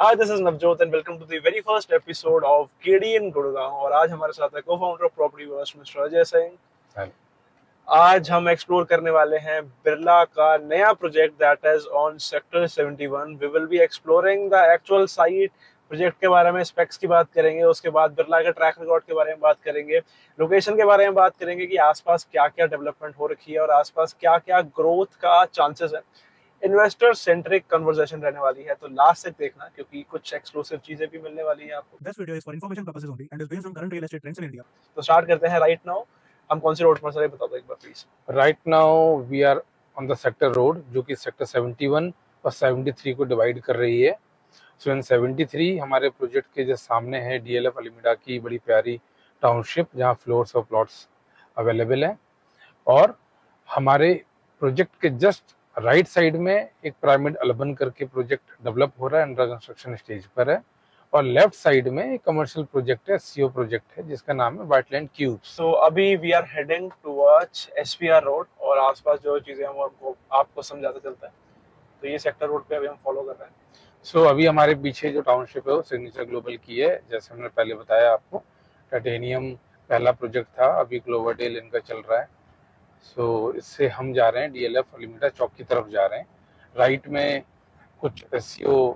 Hi, this is Navjot and welcome to the very first episode of KD in Gurgaon। और आज हमारे साथ है co-founder of Property Verse mister Ajay Singh. हाँ। आज हम एक्सप्लोर करने वाले हैं बिरला का नया project that is on sector 71। We will be exploring the actual site, project के बारे में, स्पेक्स की बात करेंगे, उसके बाद बिरला के ट्रैक रिकॉर्ड के बारे में बात करेंगे, लोकेशन के बारे में बात करेंगे कि आसपास क्या क्या डेवलपमेंट हो रखी है और आसपास क्या क्या ग्रोथ का चांसेस है। इन्वेस्टर सेंट्रिक कन्वर्सेशन रहने वाली है, तो लास्ट तक देखना क्योंकि कुछ एक्सक्लूसिव चीजें भी मिलने वाली हैं आपको। This video is for information purposes only and is based on current real estate trends in India. तो स्टार्ट करते हैं राइट नाउ। हम कौन सी रोड पर सर बता दो एक बार please. Right now we are on the sector road जो कि सेक्टर 71 और 73 को डिवाइड कर रही है। सो इन 73 हमारे प्रोजेक्ट के जो सामने है डीएलएफ अलीमीडा की बड़ी प्यारी टाउनशिप जहां फ्लोर्स और प्लॉट्स अवेलेबल हैं, और हमारे प्रोजेक्ट के जस्ट राइट साइड में एक पिरामिड अलबन करके प्रोजेक्ट डेवलप हो रहा है, अंडर कंस्ट्रक्शन स्टेज पर है, और लेफ्ट साइड में एक कमर्शियल प्रोजेक्ट है, सीओ प्रोजेक्ट है जिसका नाम है वाइटलैंड क्यूब्स। सो अभी we are heading towards SPR road और आसपास जो चीजें हम आपको समझाते चलता है। तो ये सेक्टर रोड पे अभी हम फॉलो कर रहे हैं। सो अभी हमारे पीछे जो टाउनशिप है वो सिग्नेचर ग्लोबल की है। जैसे हमने पहले बताया आपको, टाइटेनियम पहला प्रोजेक्ट था, अभी क्लोवरडेल इनका चल रहा है। सो इससे हम जा रहे हैं डीएलएफ अलीमीडा चौक की तरफ जा रहे हैं। राइट में कुछ एससीओ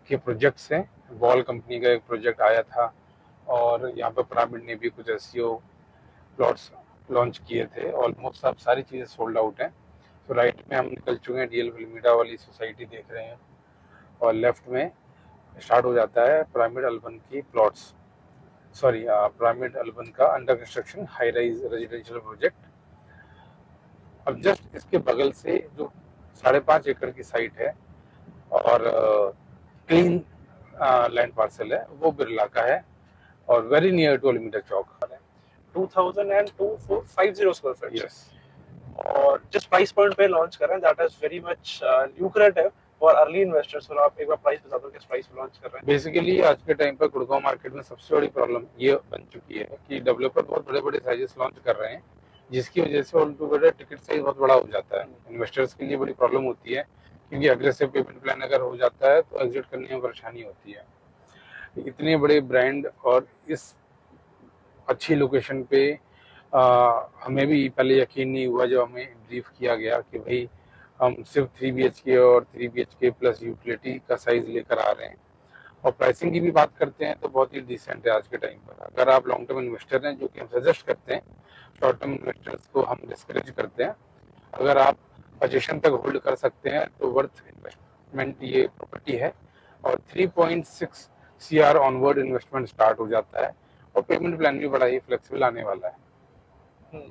के प्रोजेक्ट्स हैं, वॉल कंपनी का एक प्रोजेक्ट आया था, और यहाँ पे पिरामिड ने भी कुछ एससीओ प्लॉट्स लॉन्च किए थे। ऑलमोस्ट अब सारी चीज़ें सोल्ड आउट हैं। तो राइट में हम निकल चुके हैं, डीएलएफ अलीमीडा वाली सोसाइटी देख रहे हैं, और लेफ्ट में स्टार्ट हो जाता है पिरामिड अलबन की प्लॉट्स, पिरामिड अलबन का under construction high rise residential project. अब जस्ट इसके बगल से जो 5.5 एकड़ की साइट है और क्लीन लैंड पार्सल है वो बिरला का है, और very near to Almeida chowk. 2002 square feet. Yes, और जिस प्राइस पॉइंट पे लॉन्च कर रहे हैं that is very much lucrative for early investors. और आप एक बार प्राइस बता दो किस प्राइस पे लॉन्च कर रहे हैं। बेसिकली आज के टाइम पर गुड़गांव मार्केट में सबसे बड़ी प्रॉब्लम ये बन चुकी है कि डेवलपर बहुत बड़े बड़े साइजेस लॉन्च कर रहे हैं, जिसकी वजह से ऑल टुगेदर टिकट साइज बहुत बड़ा हो जाता है। इन्वेस्टर्स के लिए बड़ी प्रॉब्लम होती है, क्योंकि अग्रेसिव पेमेंट प्लान अगर हो जाता है तो एग्जिट करने में परेशानी होती है। इतने बड़े ब्रांड और इस अच्छी लोकेशन पे हमें भी पहले यकीन नहीं हुआ जब हमें ब्रीफ किया गया कि भाई हम सिर्फ 3 BHK और 3 BHK प्लस यूटिलिटी का साइज लेकर आ रहे हैं। और प्राइसिंग की भी बात करते हैं तो बहुत ही डिसेंट है आज के टाइम पर। अगर आप लॉन्ग टर्म इन्वेस्टर हैं, जो कि हम सजेस्ट करते हैं, शॉर्ट टर्म इन्वेस्टर्स को हम डिस्करेज करते हैं, अगर आप पोजीशन तक होल्ड कर सकते हैं तो वर्थ इन्वेस्टमेंट ये प्रॉपर्टी है। और 3.6 CR ऑनवर्ड इन्वेस्टमेंट स्टार्ट हो जाता है, और पेमेंट प्लान भी बड़ा ही फ्लेक्सिबल आने वाला है।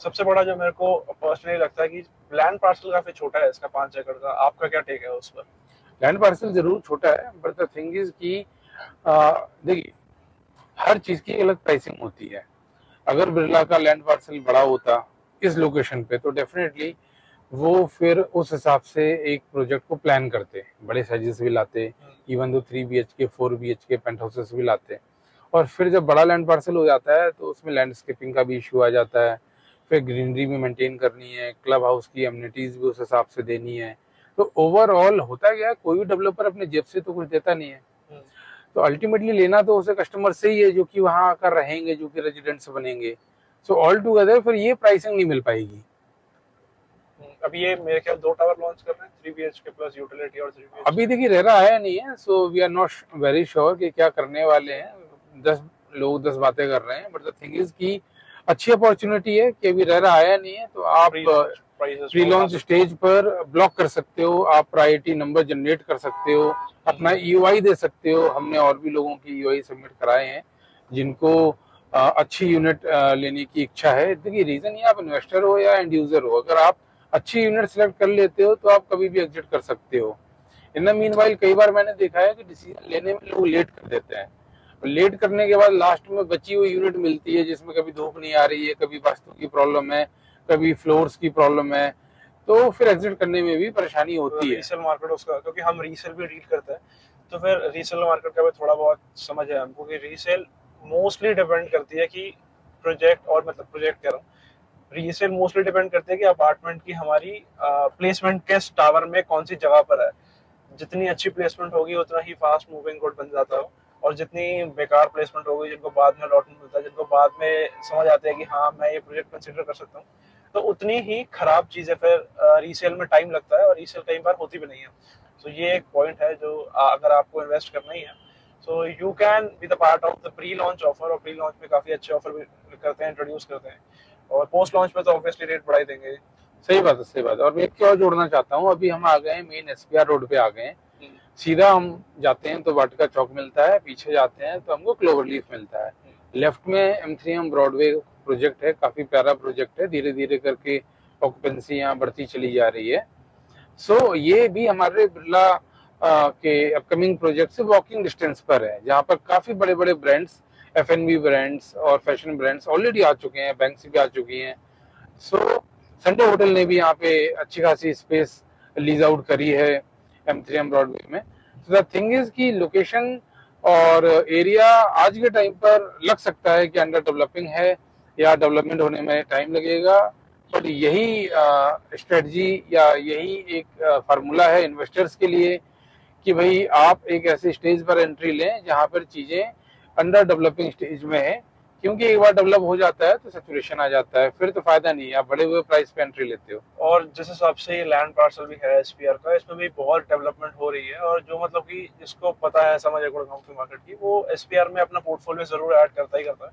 सबसे बड़ा जो मेरे को पर्सनली लगता है कि लैंड पार्सल काफी छोटा है इसका, 5 एकड़ का। आपका क्या टेक है उस पर? लैंड पार्सल जरूर छोटा है, बट द थिंग इज कि देखिए हर चीज की अलग प्राइसिंग होती है। अगर बिरला का लैंड पार्सल बड़ा होता इस लोकेशन पे तो डेफिनेटली वो फिर उस हिसाब से एक प्रोजेक्ट को प्लान करते, बड़े साइजेस भी लाते, even though 3 BHK 4 BHK paint houses भी लाते। और फिर जब बड़ा लैंड पार्सल हो जाता है तो उसमें लैंडस्केपिंग का भी इशू आ जाता है, फिर ग्रीनरी भी मेंटेन करनी है, क्लब हाउस की एमिनिटीज भी उस हिसाब से देनी है। तो ओवरऑल होता क्या है, कोई भी डेवलपर अपने जेब से तो कुछ देता नहीं है, तो अल्टीमेटली लेना तो उसे कस्टमर से ही है जो कि वहां आकर रहेंगे, जो कि रेजिडेंट्स बनेंगे। सो ऑल टुगेदर फिर ये प्राइसिंग नहीं मिल पाएगी। अभी ये मेरे ख्याल 2 टावर लॉन्च कर रहे हैं, 3 BHK प्लस यूटिलिटी और 3 BHK। अभी देखिए रेरा आया नहीं है, so we are not very sure कि क्या करने वाले हैं। 10 लोग 10 बातें कर रहे हैं, बट द थिंग इज कि अच्छी अपॉर्चुनिटी है कि अभी रेरा आया नहीं है, तो आप प्री लॉन्च स्टेज पर ब्लॉक कर सकते हो, आप प्रायोरिटी नंबर जनरेट कर सकते हो, अपना EOI दे सकते हो। हमने और भी लोगों की EOI सबमिट कराए हैं जिनको अच्छी यूनिट लेने की इच्छा है। देखिए रीजन ये, आप इन्वेस्टर हो या एंड यूजर हो, अगर आप अच्छी यूनिट सेलेक्ट कर लेते हो तो आप कभी भी एग्जिट कर सकते हो। इन द मीनवाइल कई बार मैंने देखा है कि डिसीजन लेने में लोग लेट कर देते हैं, और लेट करने के बाद लास्ट में बची हुई यूनिट मिलती है जिसमें कभी धूप नहीं आ रही है, कभी वास्तु की प्रॉब्लम है, कभी फ्लोर्स की प्रॉब्लम है, तो फिर एग्जिट करने में भी परेशानी होती है। रीसेल मार्केट उसका, क्योंकि हम रीसेल भी डील करते हैं, तो फिर रीसेल मार्केट का भी थोड़ा बहुत समझ है हमको कि रीसेल मोस्टली डिपेंड करती है कि प्रोजेक्ट, और मतलब प्रोजेक्ट कह रहा हूँ, रीसेल मोस्टली डिपेंड करती है कि अपार्टमेंट की हमारी प्लेसमेंट किस टावर में कौन सी जगह पर है। जितनी अच्छी प्लेसमेंट होगी उतना ही फास्ट मूविंग गुड बन जाता हो, और जितनी बेकार प्लेसमेंट होगी, जिनको बाद में अलॉटमेंट मिलता है, जिनको बाद में समझ आते हैं कि हाँ मैं ये प्रोजेक्ट कंसिडर कर सकता हूँ, तो उतनी ही खराब चीजें फिर रीसेल में टाइम लगता है, और रीसेल कई बार होती भी नहीं है। तो ये एक पॉइंट है जो अगर आपको इन्वेस्ट करना ही है, so you can be the part of the pre launch offer, और प्री लॉन्च में काफी अच्छे ऑफर भी करते हैं, इंट्रोड्यूस करते हैं, और पोस्ट लॉन्च में तो ऑब्वियसली रेट बढ़ा ही देंगे। सही बात है, सही बात है। और मैं एक और जोड़ना चाहता हूँ, अभी हम आ गए हैं मेन एसपीआर रोड पे आ गए हैं। सीधा हम जाते हैं तो वाटिका चौक मिलता है, पीछे जाते हैं तो हमको क्लोवर लीफ मिलता है। लेफ्ट में M3M ब्रॉडवे प्रोजेक्ट है, काफी प्यारा प्रोजेक्ट है, धीरे धीरे करके ऑक्यूपेंसी यहाँ बढ़ती चली जा रही है। सो ये भी हमारे बिरला के अपकमिंग प्रोजेक्ट से वॉकिंग डिस्टेंस पर है, जहाँ पर काफी बड़े बड़े ब्रांड्स, F&B ब्रांड्स और फैशन ब्रांड्स ऑलरेडी आ चुके हैं, बैंक भी आ चुकी हैं। सो संडे होटल ने भी यहाँ पे अच्छी खासी स्पेस लीज आउट करी है M3M ब्रॉडवे में। सो द थिंग इज कि लोकेशन और एरिया आज के टाइम पर लग सकता है कि अंडर डेवलपिंग है या डेवलपमेंट होने में टाइम लगेगा, बट यही स्ट्रेटजी या यही एक फार्मूला है इन्वेस्टर्स के लिए कि भाई आप एक ऐसे स्टेज पर एंट्री लें जहां पर चीजें अंडर डेवलपिंग स्टेज में है, क्योंकि एक बार डेवलप हो जाता है तो सैचुरेशन आ जाता है, फिर तो फायदा नहीं है, आप बड़े हुए प्राइस पे एंट्री लेते हो। और जिस हिसाब से ये लैंड पार्सल भी है एसपीआर का, इसमें भी बहुत डेवलपमेंट हो रही है, और जो मतलब कि जिसको पता है समझ है गुड़गांव की मार्केट की, वो एसपीआर में अपना पोर्टफोलियो जरूर ऐड करता ही करता है,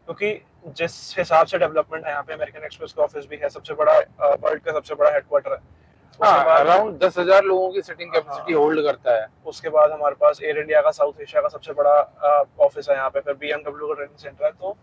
क्योंकि जिस हिसाब से डेवलपमेंट है यहाँ पे, अमेरिकन एक्सप्रेस का ऑफिस भी है, सबसे बड़ा वर्ल्ड का सबसे बड़ा हेडक्वार्टर है। अराउंड 10,000 लोगों की सिटिंग कैपेसिटी होल्ड करता है। उसके बाद हमारे पास एयर इंडिया का साउथ एशिया का सबसे बड़ा ऑफिस है यहाँ पे, फिर BMW का ट्रेनिंग सेंटर है। तो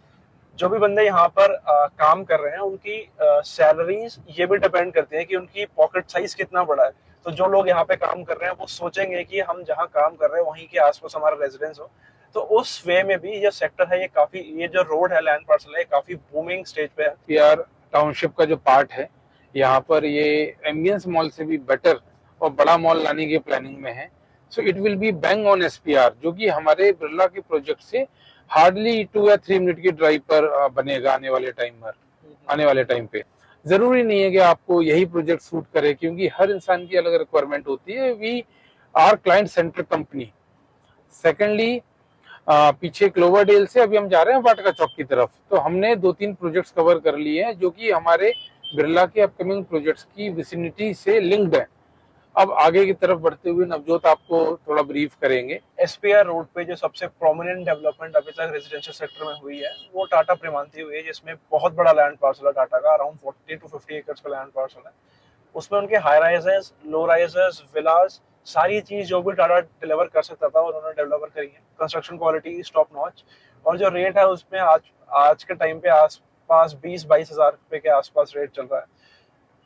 जो भी बंदे यहाँ पर काम कर रहे हैं, उनकी सैलरीज ये भी डिपेंड करती है कि उनकी पॉकेट साइज कितना बड़ा है। तो जो लोग यहाँ पे काम कर रहे हैं वो सोचेंगे कि हम जहाँ काम कर रहे हैं वहीं के आसपास हमारा रेजिडेंस हो, तो उस वे में भी ये सेक्टर है, ये काफी, ये जो रोड है लैंड पार्सल है, काफी बूमिंग स्टेज पे है। यार टाउनशिप का जो पार्ट है यहाँ पर, ये एम्बियंस मॉल से भी बेटर और बड़ा मॉल लाने की प्लानिंग में है। So it will be bang on SPR, जो कि हमारे बिरला के प्रोजेक्ट से हार्डली 2 या 3 मिनट की ड्राइव पर बनेगा आने वाले टाइम पे। जरूरी नहीं है कि आपको यही प्रोजेक्ट सूट करे, क्योंकि हर इंसान की अलग रिक्वायरमेंट होती है। We are client centric company. Secondly, पीछे क्लोवरडेल से अभी हम जा रहे हैं वाटिका चौक की तरफ, तो हमने 2-3 प्रोजेक्ट्स कवर कर लिए हैं जो कि हमारे बिरला के अपकमिंग प्रोजेक्ट्स की विसिनिटी से लिंक्ड है। अब आगे की तरफ बढ़ते हुए नवजोत आपको थोड़ा ब्रीफ करेंगे। एसपीआर रोड पे जो सबसे प्रोमिनेंट डेवलपमेंट अभी तक रेजिडेंशियल सेक्टर में हुई है वो टाटा प्रेमांती हुई है, जिसमें बहुत बड़ा लैंड पार्सल है टाटा का, अराउंड 40 to 50 एकर्स का लैंड पार्सल है। उसमें उनके हाई राइजेस, लो राइजेस, विलास, सारी चीज जो भी टाटा डिलीवर कर सकता था उन्होंने डिलीवर करी है। कंस्ट्रक्शन क्वालिटी टॉप नॉच, और जो रेट है उसमें आज के टाइम पे आसपास 20-22 हजार रुपए के आसपास रेट चल रहा है।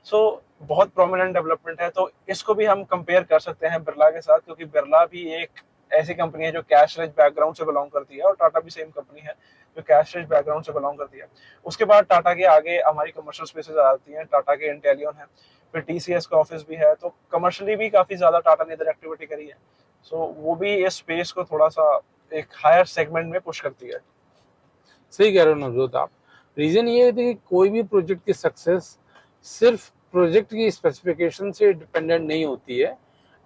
सो बहुत प्रोमिनेंट डेवलपमेंट है। तो इसको भी हम कंपेयर कर सकते हैं बिरला के साथ, क्योंकि बिरला भी एक ऐसी कंपनी है जो कैश रिच बैकग्राउंड से बिलोंग करती है, और टाटा भी सेम कंपनी है जो कैश रिच बैकग्राउंड से बिलोंग करती है। उसके बाद टाटा के आगे हमारी कमर्शियल स्पेसेस आती हैं, टाटा के इंटेलियन है, फिर TCS का ऑफिस भी है, तो कमर्शियली भी काफी ज्यादा टाटा ने इधर एक्टिविटी करी है। सो वो भी इस स्पेस को थोड़ा सा एक हायर सेगमेंट में पुश करती है। सही कह रहे हो नवजोत आप। रीजन ये है कि कोई भी प्रोजेक्ट की सक्सेस सिर्फ प्रोजेक्ट की स्पेसिफिकेशन से डिपेंडेंट नहीं होती है,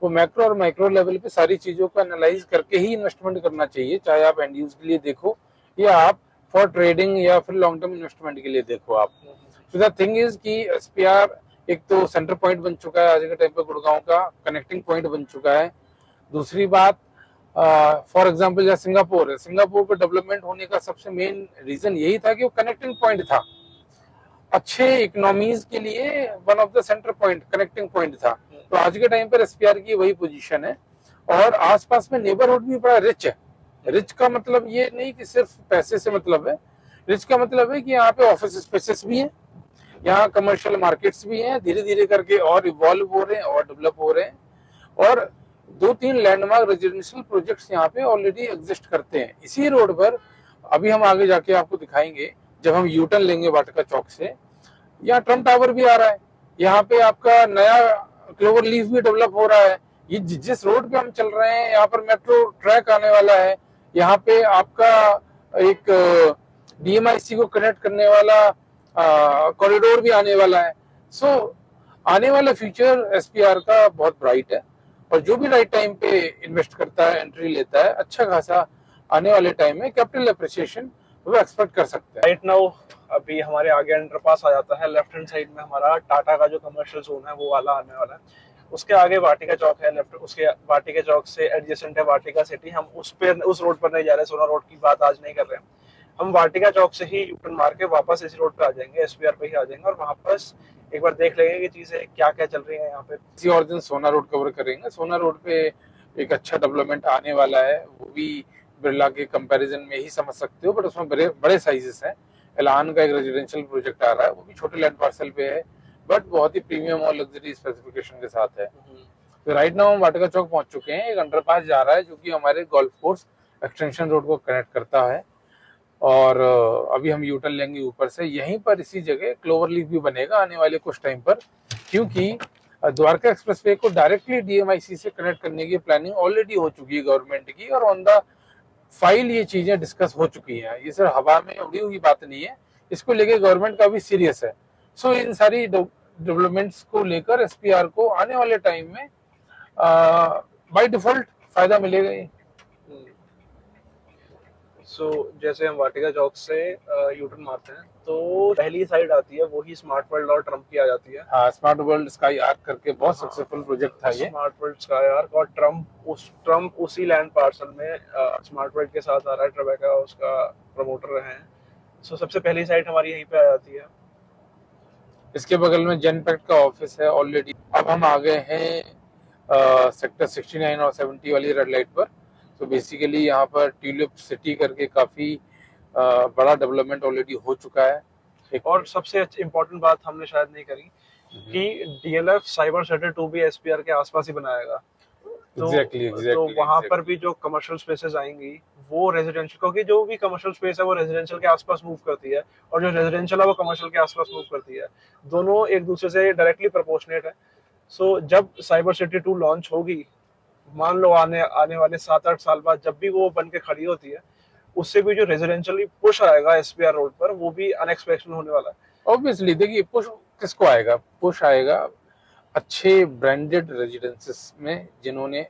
वो मैक्रो और माइक्रो लेवल पे सारी चीजों को एनालाइज करके ही इन्वेस्टमेंट करना चाहिए, चाहे आप एंड यूज के लिए देखो या आप फॉर ट्रेडिंग या फिर लॉन्ग टर्म इन्वेस्टमेंट के लिए देखो आप। सो द थिंग इज कि एसपीआर एक तो सेंटर पॉइंट बन चुका है, आज के टाइम पे गुड़गांव का कनेक्टिंग पॉइंट बन चुका है। दूसरी बात, फॉर एग्जाम्पल जैसे सिंगापुर है, सिंगापुर का डेवलपमेंट होने का सबसे मेन रीजन यही था कि वो कनेक्टिंग पॉइंट था, अच्छे इकोनॉमीज के लिए one of the centre point, connecting point था। तो आज के टाइम पर एसपीआर की वही पोजीशन है, और आसपास में नेबरहुड भी बड़ा रिच है। रिच का मतलब ये नहीं कि सिर्फ पैसे से मतलब है, रिच का मतलब है कि यहाँ पे ऑफिस स्पेसेस भी हैं, यहाँ कमर्शियल मार्केट्स भी हैं, धीरे धीरे करके और इवॉल्व हो रहे हैं और डेवलप हो रहे हैं, और 2-3 लैंडमार्क रेजिडेंशियल प्रोजेक्ट्स यहाँ पे ऑलरेडी एग्जिस्ट करते हैं। इसी रोड पर अभी हम आगे जाके आपको दिखाएंगे, जब हम यूटर्न लेंगे वाटिका चौक से, यहाँ ट्रम्प टावर भी आ रहा है, यहाँ पे आपका नया क्लोवर लीफ भी डेवलप हो रहा है। ये जिस रोड पे हम चल रहे हैं यहाँ पर मेट्रो ट्रैक आने वाला है, यहाँ पे आपका एक DMIC को कनेक्ट करने वाला कॉरिडोर भी आने वाला है। सो आने वाला फ्यूचर एसपीआर का बहुत ब्राइट है, और जो भी राइट टाइम पे इन्वेस्ट करता है, एंट्री लेता है, अच्छा खासा आने वाले टाइम में कैपिटल एप्रिसिएशन वो एक्सपेक्ट कर सकते हैं। राइट नाउ अभी हमारे आगे अंडरपास आ जाता है, लेफ्ट हैंड साइड में हमारा टाटा का जो कमर्शियल जोन है वो वाला आने वाला है। उसके आगे वाटिका चौक है, लेफ्ट उसके वाटिका चौक से एडजेसेंट है वाटिका सिटी। हम उस रोड पर नहीं जा रहे, सोना रोड की बात आज नहीं कर रहे हैं। हम वाटिका चौक से ही यूटर्न मार के वापस इसी रोड पे आ जाएंगे, एसपीआर पे ही आ जाएंगे, और वहां पर एक बार देख लेंगे कि चीजें क्या क्या चल रही है यहाँ पे। किसी और दिन सोना रोड कवर करेंगे। सोना रोड पे एक अच्छा डेवलपमेंट आने वाला है, वो भी बिरला के कंपैरिजन में ही समझ सकते हो, बट उसमें बड़े बड़े साइजेस हैं। एलान का एक रेजिडेंशियल प्रोजेक्ट आ रहा है, वो भी छोटे लैंड पार्सल पे है, बट बहुत ही प्रीमियम और लग्जरी स्पेसिफिकेशन के साथ है। तो राइट नाउ हम वाटिका चौक पहुंच चुके हैं। एक अंडरपास जा रहा है जो कि हमारे गोल्फ कोर्स एक्सटेंशन रोड को कनेक्ट करता है, और अभी हम यूटर्न लेंगे ऊपर से। यहीं पर इसी जगह क्लोवर लीफ भी बनेगा आने वाले कुछ टाइम पर, क्योंकि द्वारका एक्सप्रेसवे को डायरेक्टली डीएमआईसी से कनेक्ट करने की प्लानिंग ऑलरेडी हो चुकी है गवर्नमेंट की, और ऑन द फाइल ये चीजें डिस्कस हो चुकी हैं। ये सिर्फ हवा में उड़ी हुई बात नहीं है, इसको लेके गवर्नमेंट का भी सीरियस है। सो इन सारी डेवलपमेंट्स को लेकर एसपीआर को आने वाले टाइम में बाय डिफॉल्ट फायदा मिलेगा ही। सो जैसे हम वाटिका चौक से यूटर्न मारते हैं तो पहली साइड आती है, वो ही स्मार्ट वर्ल्ड और ट्रम्प की आ जाती है। हाँ, स्मार्ट वर्ल्ड स्काई आर्क करके बहुत सक्सेसफुल प्रोजेक्ट था ये। स्मार्ट वर्ल्ड स्काई आर्क, और ट्रम्प उसी लैंड पार्सल में स्मार्ट वर्ल्ड के साथ आ रहा है, ट्रेबेका उसका प्रमोटर रहे हैं। सो सबसे पहली साइट हमारी यहीं पे आ जाती है। इसके बगल में जेनपैक्ट का ऑफिस है ऑलरेडी। अब हम आ गए हैं सेक्टर 69 और 70 वाली रेड लाइट पर। तो बेसिकली यहाँ पर ट्यूलिप सिटी करके काफी बड़ा डेवलपमेंट ऑलरेडी हो चुका है। एक और सबसे इम्पोर्टेंट बात हमने शायद नहीं करी कि डीएलएफ साइबर सेक्टर 2 भी एसपीआर के आसपास ही बनाएगा। तो exactly, वहां पर भी जो कमर्शियल स्पेसेस आएंगी वो रेजिडेंशियल, क्योंकि जो भी कमर्शियल स्पेस है वो रेजिडेंशियल के आसपास मूव करती है, और जो रेजिडेंशियल है वो कमर्शियल के आसपास मूव करती है। दोनों एक दूसरे से डायरेक्टली प्रोपोर्शनेट है। सो जब साइबर सिटी 2 लॉन्च होगी, मान लो आने वाले 7-8 साल बाद जब भी वो बन के खड़ी होती है, उससे भी जो रेजिडेंशियली पुश आएगा एसपीआर रोड पर वो भी अनएक्सपेक्टेड होने वाला है। ऑब्वियसली देखिए, पुश किसको आएगा? पुश आएगा अच्छे ब्रांडेड रेजिडेंसेस में जिन्होंने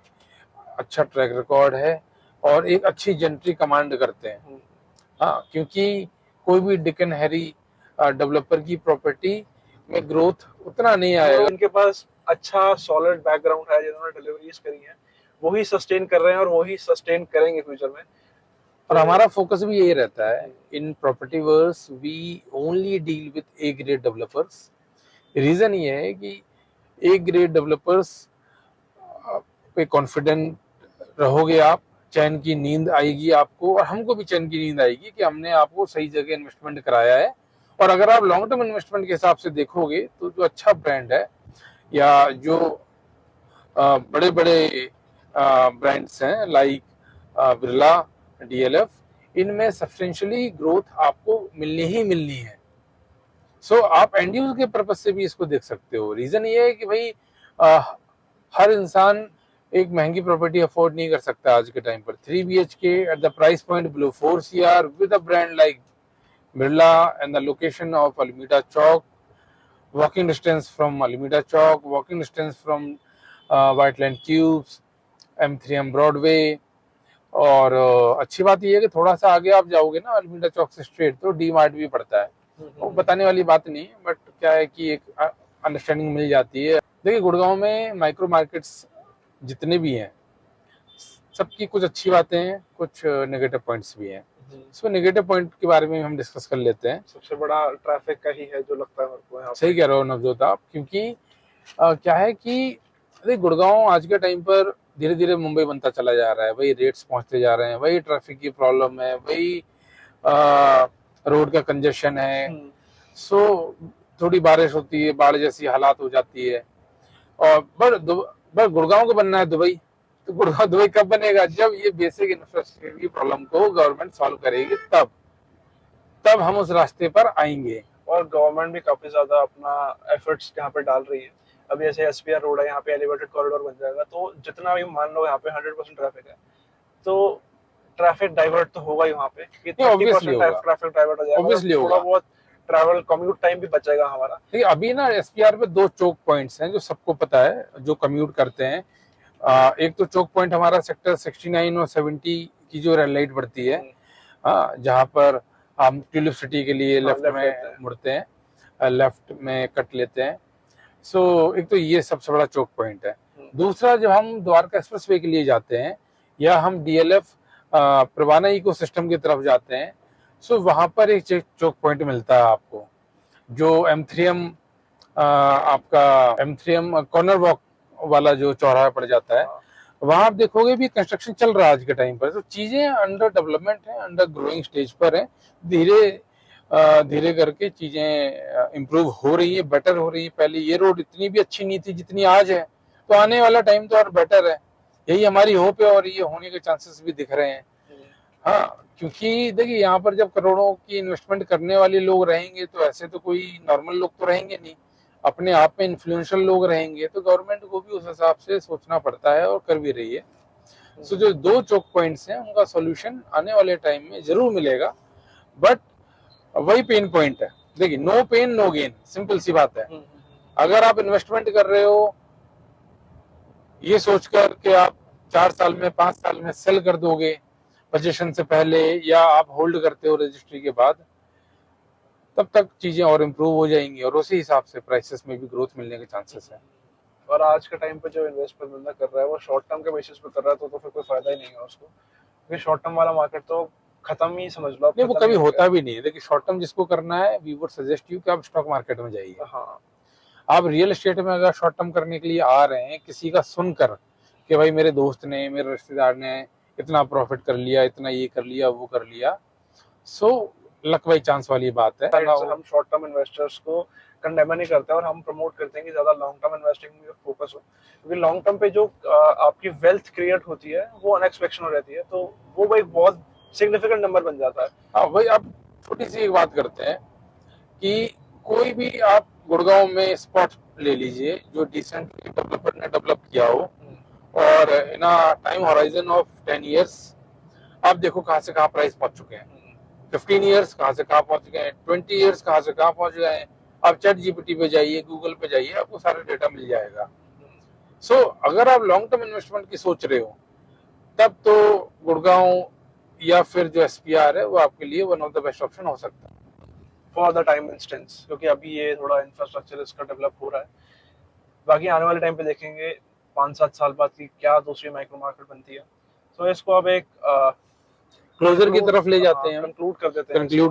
अच्छा ट्रैक रिकॉर्ड है और एक अच्छी जेंट्री कमांड करते हैं। हाँ, क्योंकि कोई भी डिकन हैरी डेवलपर की प्रॉपर्टी में ग्रोथ उतना नहीं आएगा। उनके पास अच्छा सॉलिड बैकग्राउंड है, जिन्होंने डिलीवरीज करी हैं, वही सस्टेन कर रहे हैं और वही सस्टेन करेंगे फ्यूचर में। और हमारा फोकस भी यही रहता है in property verse, we only deal with A grade developers. Reason ये है कि ए ग्रेड डेवलपर्स पे कॉन्फिडेंट रहोगे आप, चैन की नींद आएगी आपको, और हमको भी चैन की नींद आएगी कि हमने आपको सही जगह इन्वेस्टमेंट कराया है। और अगर आप लॉन्ग टर्म इन्वेस्टमेंट के हिसाब से देखोगे तो जो अच्छा ब्रांड है या जो बड़े बड़े ब्रांड्स हैं लाइक बिरला, डीएलएफ, इनमें सब्सटेंशियली ग्रोथ आपको मिलनी ही मिलनी है। सो आप एंड यूज के पर्पज से भी इसको देख सकते हो। रीजन ये है कि भाई हर इंसान एक महंगी प्रॉपर्टी अफोर्ड नहीं कर सकता आज के टाइम पर। 3 BHK at the price point below 4 CR with a brand like Birla and the location of Almeida chowk, walking distance from Almeida chowk, walking distance from Whiteland tubes, M3M Broadway. और अच्छी बात यह है कि थोड़ा सा आगे आप जाओगे ना अल्मीडा चौक से स्ट्रेट, तो डी मार्ट भी पड़ता है। वो बताने वाली बात नहीं है, बट क्या है कि एक अंडरस्टैंडिंग मिल जाती है। देखिए, गुड़गांव में माइक्रो मार्केट्स जितने भी हैं सबकी कुछ अच्छी बातें हैं, कुछ नेगेटिव पॉइंट्स भी हैं। सो नेगेटिव पॉइंट के बारे में हम डिस्कस कर लेते हैं। सबसे बड़ा ट्रैफिक का ही है जो लगता है मेरे को यहाँ। सही कह रहे हो नवजोत आप, क्योंकि क्या है कि अरे गुड़गांव आज के टाइम पर धीरे धीरे मुंबई बनता चला जा रहा है। वही रेट्स पहुंचते जा रहे हैं, वही ट्रैफिक की प्रॉब्लम है, वही रोड का कंजेशन है। सो थोड़ी बारिश होती है, बाढ़ जैसी हालात हो जाती है। और पर गुड़गांव को बनना है दुबई, तो गुड़गांव दुबई कब बनेगा? जब ये बेसिक इंफ्रास्ट्रक्चर की प्रॉब्लम को गवर्नमेंट सॉल्व करेगी, तब हम उस रास्ते पर आएंगे। और गवर्नमेंट भी काफी ज्यादा अपना एफर्ट्स यहाँ पे डाल रही है। अभी ऐसे एसपीआर रोड है, यहाँ पे एलिवेटेड कॉरिडोर बन जाएगा, तो जितना भी मान लो यहाँ पे 100% ट्रैफिक है, तो ट्रैफिक डाइवर्ट तो होगा ही वहाँ पे। 30% ट्रैफिक डाइवर्ट हो जाएगा, थोड़ा बहुत ट्रैवल कम्यूट टाइम भी बचेगा हमारा। देखिए, अभी ना एसपीआर पे 2 चोक पॉइंट्स हैं जो सबको पता है, जो कम्यूट करते हैं। एक तो चौक पॉइंट हमारा सेक्टर 69 और 70 की जो रेड लाइट पड़ती है, जहाँ पर हम ट्यूलिप सिटी के लिए लेफ्ट लेफ्ट लेते में हैं। मुड़ते हैं, लेफ्ट में कट लेते हैं। सो एक तो ये सबसे बड़ा चौक पॉइंट है। दूसरा, जब हम द्वारका एक्सप्रेसवे के लिए जाते हैं या हम डीएलएफ प्रवाना इकोसिस्टम की तरफ जाते हैं, सो वहां पर एक चौक पॉइंट मिलता है आपको, जो M3M आपका M3M कॉर्नर वॉक वाला जो चौराहा पड़ जाता है, वहां आप देखोगे भी कंस्ट्रक्शन चल रहा है आज के टाइम पर। तो चीजें अंडर डेवलपमेंट है, अंडर ग्रोइंग स्टेज पर है, धीरे धीरे करके चीजें इम्प्रूव हो रही है, बेटर हो रही है। पहले ये रोड इतनी भी अच्छी नहीं थी जितनी आज है, तो आने वाला टाइम तो और बेटर है, यही हमारी होप है और ये होने के चांसेस भी दिख रहे हैं। हाँ, क्योंकि देखिए यहाँ पर जब करोड़ों की इन्वेस्टमेंट करने वाले लोग रहेंगे तो ऐसे तो कोई नॉर्मल लोग तो रहेंगे नहीं, अपने आप में इन्फ्लुएंशियल लोग रहेंगे, तो गवर्नमेंट को भी उस हिसाब से सोचना पड़ता है और कर भी रही है। सो जो दो चौक पॉइंट्स हैं उनका सॉल्यूशन आने वाले टाइम में जरूर मिलेगा, बट वही पेन पॉइंट है। देखिए, no pain no gain, simple सी बात है। अगर आप इन्वेस्टमेंट कर रहे हो ये सोचकर कि आप 4 साल में 5 साल में सेल कर दोगे पोजीशन से पहले, या आप होल्ड करते हो रजिस्ट्री के बाद, तब तक चीजें और इम्प्रूव हो जाएंगी और उसी हिसाब से प्राइसेस में भी ग्रोथ मिलने के चांसेस है। और आज के टाइम पे जो इन्वेस्टमेंट बंदा कर रहा है वो शॉर्ट टर्म के बेसिस पे कर रहा है, तो फिर कोई फायदा ही नहीं है उसको, क्योंकि शॉर्ट टर्म वाला मार्केट तो खत्म ही समझ लो। नहीं, वो कभी होता भी नहीं है। देखिए, शॉर्ट टर्म जिसको करना है, वी वुड सजेस्ट यू कि आप स्टॉक मार्केट में जाइए। हाँ, आप रियल एस्टेट में अगर शॉर्ट टर्म करने के लिए आ रहे हैं किसी का सुनकर कि भाई मेरे दोस्त ने, मेरे रिश्तेदार ने इतना प्रॉफिट कर लिया, इतना ये कर लिया, वो कर लिया, सो लक बाई चांस वाली बात है। हम शॉर्ट टर्म इन्वेस्टर्स को कंडेम नहीं करते और हम प्रमोट करते हैं कि ज्यादा लॉन्ग टर्म इन्वेस्टिंग में फोकस हो, क्योंकि लॉन्ग टर्म पे जो आपकी वेल्थ क्रिएट होती है वो अनएक्सपेक्टेड रहती है, तो वो एक बहुत सिग्निफिकेंट नंबर बन जाता है। हाँ भाई, अब छोटी सी एक बात करते हैं कि कोई भी आप गुड़गांव में स्पॉट ले लीजिए जो डिसेंटली डेवलपर ने डेवलप किया हो, और in time horizon of 10 years आप देखो कहाँ से कहाँ प्राइस पहुंच चुके हैं। 15 इयर्स कहाँ से कहाँ पहुंच गए हैं, 20 इयर्स कहाँ से कहाँ पहुंच गए हैं। आप चैट जीपीटी पे जाइए, गूगल पे जाइए, आपको सारा डेटा मिल जाएगा। सो अगर आप लॉन्ग टर्म इन्वेस्टमेंट की सोच रहे हो, तब तो गुड़गांव या फिर जो SPR है वो आपके लिए one of the best option हो सकता है फॉर द टाइम इंस्टेंस, क्योंकि अभी ये थोड़ा इंफ्रास्ट्रक्चर इसका डेवलप हो रहा है। बाकी आने वाले टाइम पे देखेंगे 5-7 साल बाद की क्या दूसरी माइक्रो मार्केट बनती है। तो इसको अब एक क्लोजर की तरफ ले जाते हैं, कंक्लूड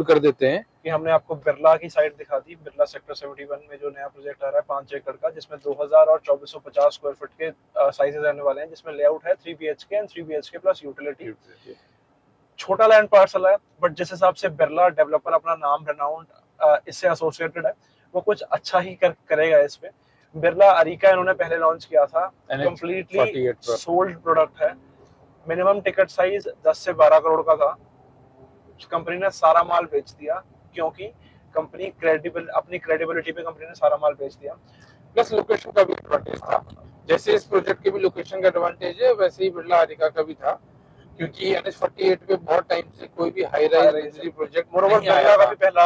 कर देते हैं कि हमने आपको बिरला की साइड दिखा दी। बिरला सेक्टर 71 में जो नया प्रोजेक्ट आ रहा है 5 एकड़ का, जिसमें 2000 और 2450 स्क्वायर फीट के साइजेस आने वाले हैं, जिसमें लेआउट है 3 BHK and 3 BHK plus utility. छोटा लैंड पार्सल है, बट जिस हिसाब से बिरला डेवलपर अपना नाम रेनाउंड इससे एसोसिएटेड है, वो कुछ अच्छा ही करेगा इस पे। बिरला अरिका इन्होंने पहले लॉन्च किया था, कंप्लीटली सोल्ड प्रोडक्ट है। मिनिमम टिकट साइज 10 से 12 करोड़ का था। कंपनी ने सारा माल बेच दिया, क्योंकि कंपनी अपनी क्रेडिबिलिटी पे कंपनी ने सारा माल बेच दिया। प्लस लोकेशन का भी एडवांटेज था, जैसे इस प्रोजेक्ट के भी लोकेशन का एडवांटेज है, वैसे ही बिरला अरिका का भी था, क्योंकि NH48 पे बहुत टाइम से कोई भी हाई राइज प्रोजेक्ट नहीं आया था। पहला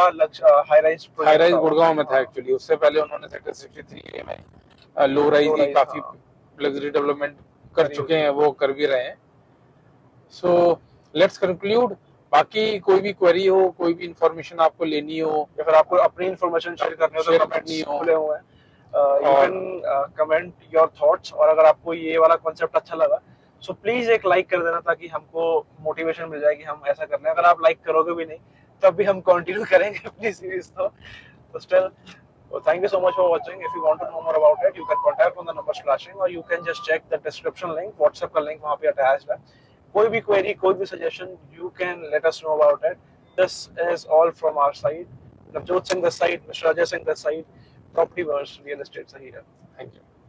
हाई राइज गुड़गांव में था एक्चुअली। उससे पहले उन्होंने सेक्टर 63 में लो राइज काफी लग्जरी डेवलपमेंट कर चुके हैं, वो कर भी रहे हैं। So let's conclude. बाकी कोई भी क्वेरी हो, कोई भी इंफॉर्मेशन आपको लेनी हो, या फिर आपको अपनी इंफॉर्मेशन शेयर करनी हो, तो कमेंट्स खुले हुए हैं, you can comment your thoughts. और अगर आपको ये वाला कॉन्सेप्ट अच्छा लगा, सो प्लीज एक लाइक कर देना, ताकि हमको मोटिवेशन मिल जाए कि हम ऐसा कर रहे हैं। अगर आप लाइक करोगे भी नहीं, तब भी हम कंटिन्यू करेंगे अपनी सीरीज। तो still, thank you so much for watching. If you want to know more about it, you can contact on the number flashing, or you can just check the description link. WhatsApp का link वहाँ पे attached है। कोई भी query, कोई भी suggestion, you can let us know about it. This is all from our side. Navjot Singh this side, Mr. Ajay Singh this side. Property Verse Real Estate सही है। Thank you.